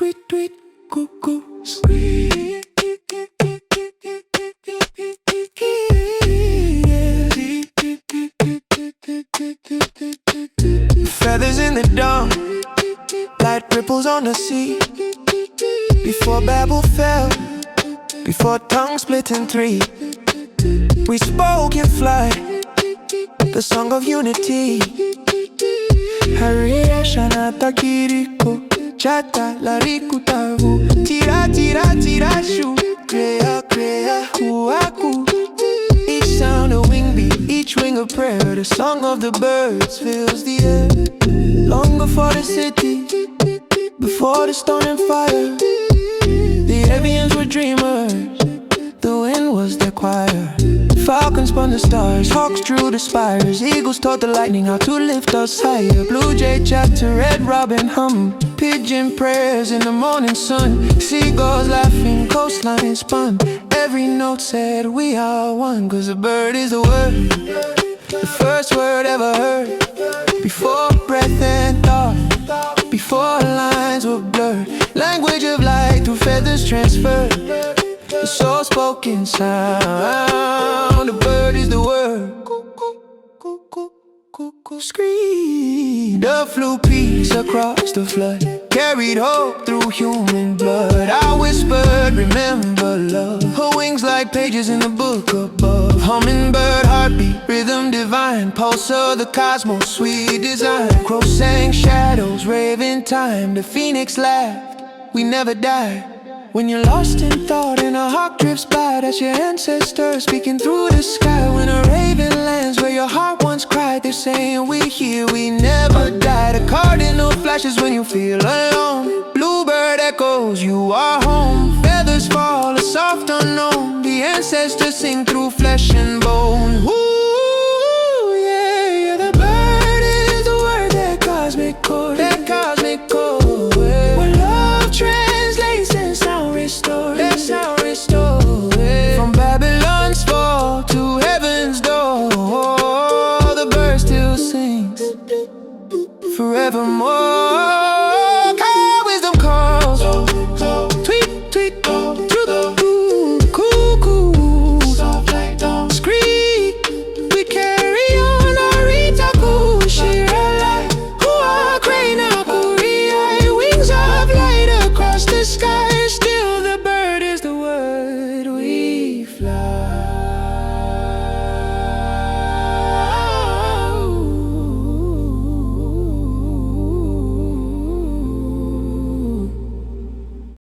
tweet, tweet, cuckoo, scream. Feathers in the dawn, light ripples on the sea. Before Babel fell, before tongues split in three, we spoke in flight, the song of unity. Haria shana takiriko, chata lariku tavu, tira tira tira shu, krea krea kuaku. Each sound a wing beat, each wing a prayer. The song of the birds fills the air. Long before the city, before the stone and fire, the avians were dreamers, the wind was their choir. Falcons spun the stars, hawks drew the spires, eagles taught the lightning how to lift us higher. Blue jay chatter, red robin hum, pigeon prayers in the morning sun. Seagulls laughing, coastline spun, every note said we are one. Cause a bird is the word, the first word ever heard. Before breath and thought, before lines were blurred, language of light through feathers transferred, the soul spoken sound. The bird is the word, scream. The flew peace across the flood, carried hope through human blood. I whispered, remember love. Her wings like pages in the book above. Hummingbird heartbeat, rhythm divine, pulse of the cosmos, sweet design. Crow sang shadows, rave in time. The phoenix laughed, we never die. When you're lost in thought and a hawk drifts by, that's your ancestors speaking through the sky. When a raven lands where your heart once cried, they're saying we here, we never die. The cardinal flashes when you feel alone, bluebird echoes, you are home. Feathers fall, a soft unknown, the ancestors sing through flesh and bone. Ooh, yeah, yeah, the bird is the word, that cosmic chord.